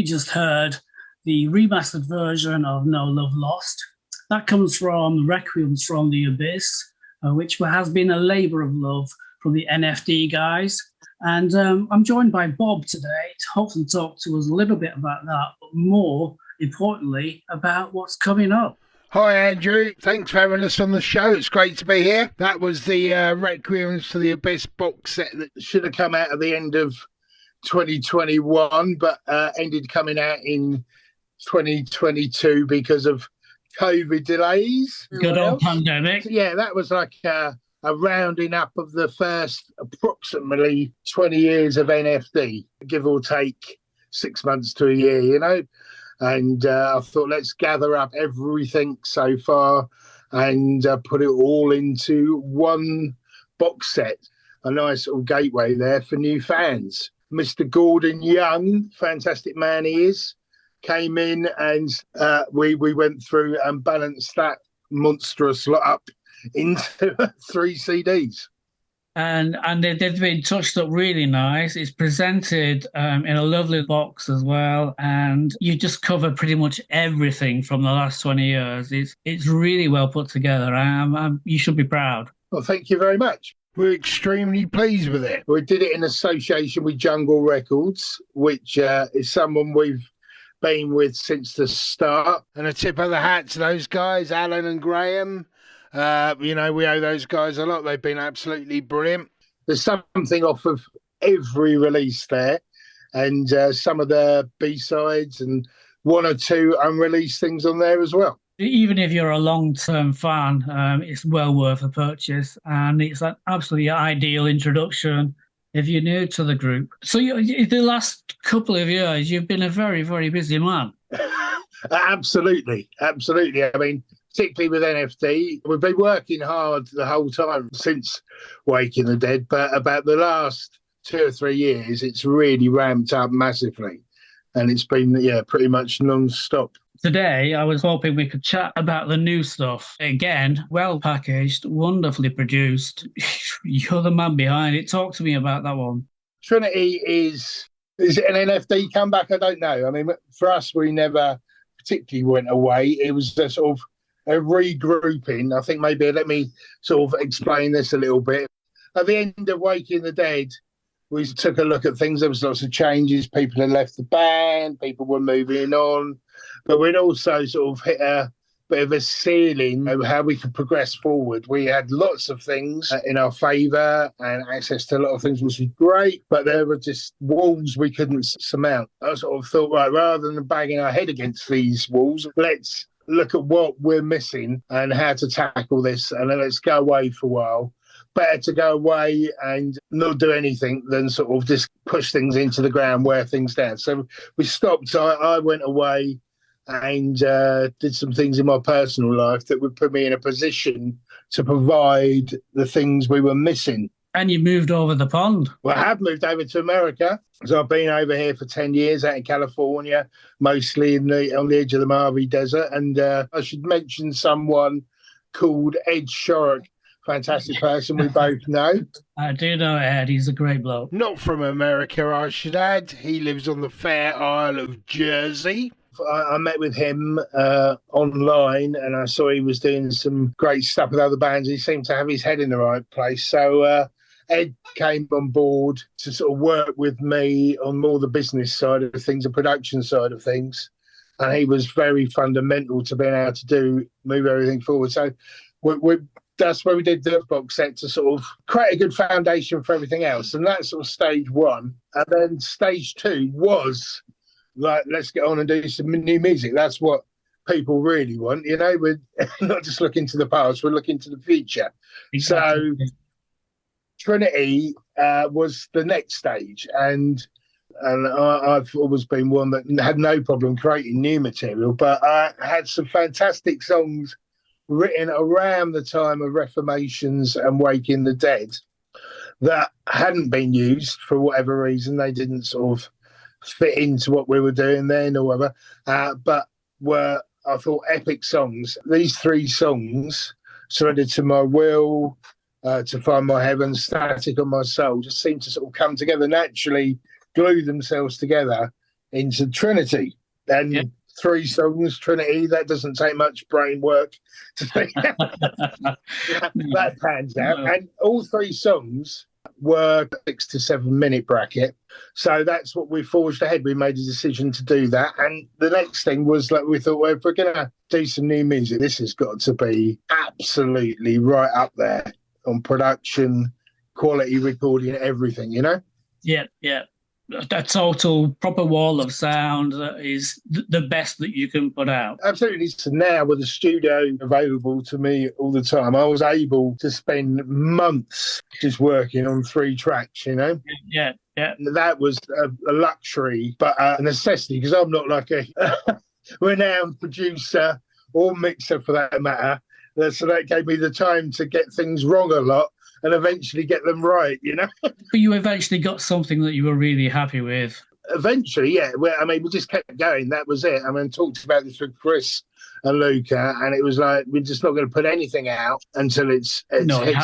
just heard the remastered version of No Love Lost. That comes from Requiem from the Abyss, which has been a labour of love from the NFD guys. And I'm joined by Bob today to hopefully talk to us a little bit about that, but more importantly, about what's coming up. Hi Andrew, thanks for having us on the show. It's great to be here. That was the Requiem to the Abyss box set that should have come out at the end of 2021, but ended coming out in 2022 because of COVID delays. Good old pandemic. So, yeah, that was like a rounding up of the first approximately 20 years of NFD, give or take 6 months to a year, you know. And I thought, let's gather up everything so far and put it all into one box set. A nice little gateway there for new fans. Mr. Gordon Young, fantastic man he is, came in and we went through and balanced that monstrous lot up into 3 CDs. And they've been touched up really nice. It's presented in a lovely box as well. And you just cover pretty much everything from the last 20 years. It's really well put together. You should be proud. Well, thank you very much. We're extremely pleased with it. We did it in association with Jungle Records, which is someone we've been with since the start. And a tip of the hat to those guys, Alan and Graham. You know, we owe those guys a lot. They've been absolutely brilliant. There's something off of every release there, and some of the B-sides and 1 or 2 unreleased things on there as well. Even if you're a long-term fan, it's well worth a purchase, and it's an absolutely ideal introduction if you're new to the group. So the last couple of years, you've been a very, very busy man. Absolutely. I mean, particularly with NFD, we've been working hard the whole time since Waking the Dead, but about the last 2 or 3 years, it's really ramped up massively. And it's been, pretty much non-stop. Today, I was hoping we could chat about the new stuff. Again, well packaged, wonderfully produced. You're the man behind it. Talk to me about that one. Trinity is it an NFD comeback? I don't know. I mean, for us, we never particularly went away. It was a sort of a regrouping. I think maybe let me sort of explain this a little bit. At the end of Waking the Dead, we took a look at things. There was lots of changes. People had left the band. People were moving on. But we'd also sort of hit a bit of a ceiling of how we could progress forward. We had lots of things in our favour and access to a lot of things, which was great, but there were just walls we couldn't surmount. I sort of thought, right, rather than banging our head against these walls, let's look at what we're missing and how to tackle this, and then let's go away for a while. Better to go away and not do anything than sort of just push things into the ground, wear things down. So we stopped. I went away and did some things in my personal life that would put me in a position to provide the things we were missing. And you moved over the pond. Well, I have moved over to America. So I've been over here for 10 years out in California, mostly on the edge of the Mojave Desert. And I should mention someone called Ed Shorrock, fantastic person we both know. I do know Ed. He's a great bloke. Not from America, I should add. He lives on the fair Isle of Jersey. I met with him online, and I saw he was doing some great stuff with other bands. He seemed to have his head in the right place. So Ed came on board to sort of work with me on more the business side of things, the production side of things. And he was very fundamental to being able to move everything forward. So that's where we did the box set to sort of create a good foundation for everything else. And that's sort of stage 1. And then stage 2 was, like, let's get on and do some new music. That's what people really want. You know, we're not just looking to the past, we're looking to the future. Exactly. So Trinity was the next stage. And I've always been one that had no problem creating new material, but I had some fantastic songs written around the time of Reformations and Waking the Dead that hadn't been used for whatever reason. They didn't sort of fit into what we were doing then or whatever, but were, I thought, epic songs. These 3 songs, Surrendered to My Will, To Find My Heaven, Static on My Soul, just seemed to sort of come together naturally, glue themselves together into Trinity. Yeah. And 3 songs, Trinity, that doesn't take much brain work to think that pans out. No. And all 3 songs were 6 to 7 minute bracket. So that's what we forged ahead. We made a decision to do that. And the next thing was like, we thought, well, if we're going to do some new music, this has got to be absolutely right up there on production, quality recording, everything, you know? Yeah, yeah. A total proper wall of sound that is the best that you can put out. Absolutely. So now with the studio available to me all the time, I was able to spend months just working on 3 tracks, you know? Yeah, yeah. That was a luxury, but a necessity, because I'm not like a renowned producer or mixer for that matter. So that gave me the time to get things wrong a lot and eventually get them right, you know? But you eventually got something that you were really happy with. Eventually, yeah. I mean, we just kept going. That was it. I mean, talked about this with Chris and Luca, and it was like, we're just not going to put anything out until it hits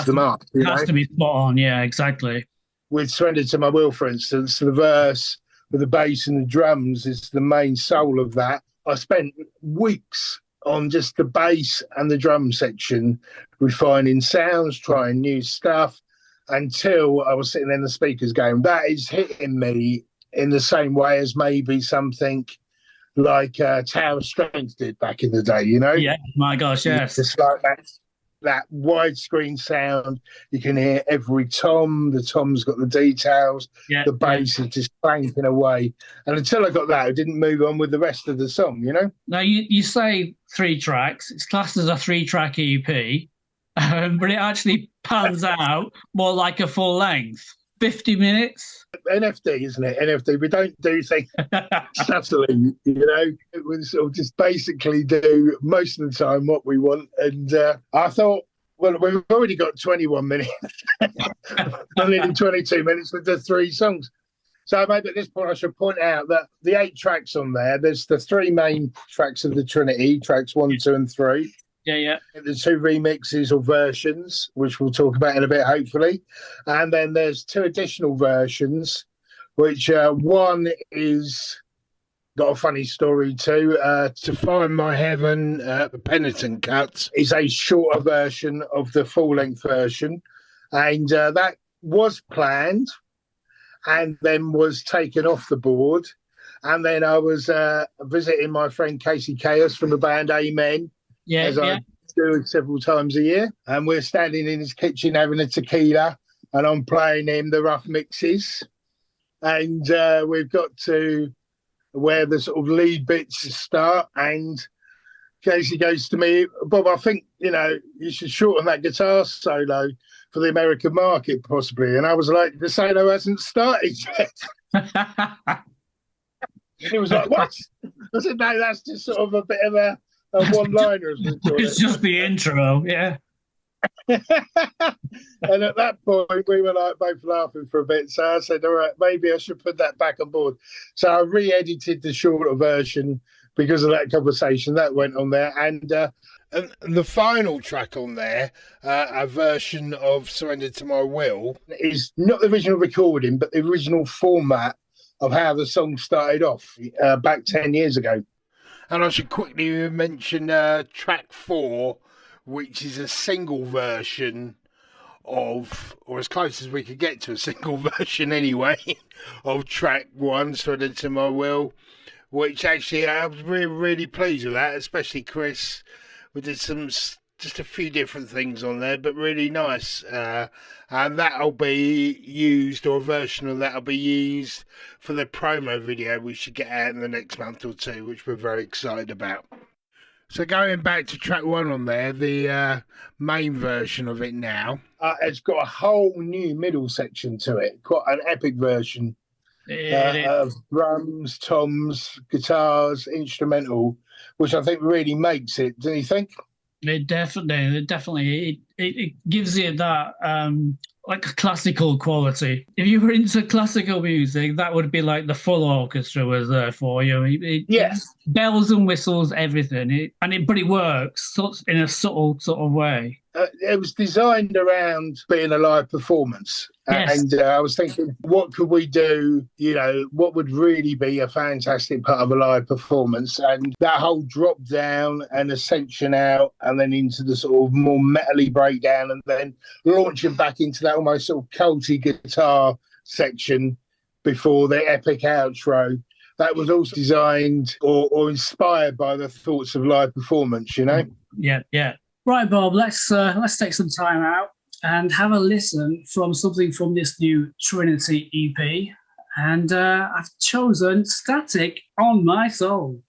the mark. It has to be spot on, yeah, exactly. With Surrender to My Will, for instance, the verse with the bass and the drums is the main soul of that. I spent weeks on just the bass and the drum section, refining sounds, trying new stuff, until I was sitting in the speakers going, that is hitting me in the same way as maybe something like Tower Strength did back in the day, you know? Yeah, my gosh, yes. It's like that widescreen sound. You can hear every tom. The tom's got the details. Yeah, the bass is just clanking away. And until I got that, I didn't move on with the rest of the song, you know? Now, you say 3 tracks. It's classed as a 3-track EP, but it actually pans out more like a full length. 50 minutes. NFD, isn't it? NFD. We don't do things subtly, you know. We sort of just basically do most of the time what we want. And I thought, well, we've already got 21 minutes, only 22 minutes with the 3 songs. So maybe at this point I should point out that the 8 tracks on there's the 3 main tracks of the Trinity, tracks 1, 2, and 3. Yeah, yeah. The 2 remixes or versions, which we'll talk about in a bit, hopefully. And then there's 2 additional versions, which one is got a funny story too. To Find My Heaven, the Penitent Cuts, is a shorter version of the full-length version. And that was planned and then was taken off the board. And then I was visiting my friend Casey Chaos from the band Amen. Yeah, as I do several times a year. And we're standing in his kitchen having a tequila, and I'm playing him the rough mixes. And we've got to where the sort of lead bits start. And Casey goes to me, Bob, I think, you know, you should shorten that guitar solo for the American market, possibly. And I was like, the solo hasn't started yet. He was like, what? I said, no, that's just sort of a bit of a one-liner. It's just the intro, yeah. And at that point, we were like both laughing for a bit. So I said, all right, maybe I should put that back on board. So I re-edited the shorter version because of that conversation that went on there. And the final track on there, a version of Surrender to My Will, is not the original recording, but the original format of how the song started off back 10 years ago. And I should quickly mention track 4, which is a single version of, or as close as we could get to a single version anyway, of track 1, Surrender to My Will, which actually I was really, really pleased with that, especially Chris. We did just a few different things on there, but really nice. And that'll be used, or a version of that'll be used for the promo video we should get out in the next month or 2, which we're very excited about. So going back to track 1 on there, the main version of it now, it's got a whole new middle section to it, quite an epic version of drums, toms, guitars, instrumental, which I think really makes it. Do you think? It definitely gives it that like a classical quality. If you were into classical music, that would be like the full orchestra was there for you. Yes, bells and whistles, everything. But it works in a subtle sort of way. it was designed around being a live performance. Yes. And I was thinking, what could we do? You know, what would really be a fantastic part of a live performance? And that whole drop down and ascension out, and then into the sort of more metally breakdown, and then launching back into that almost sort of culty guitar section before the epic outro. That was also designed or inspired by the thoughts of live performance, you know? Yeah, yeah. Right, Bob, let's take some time out and have a listen from something from this new Trinity EP. And I've chosen Static on My Soul.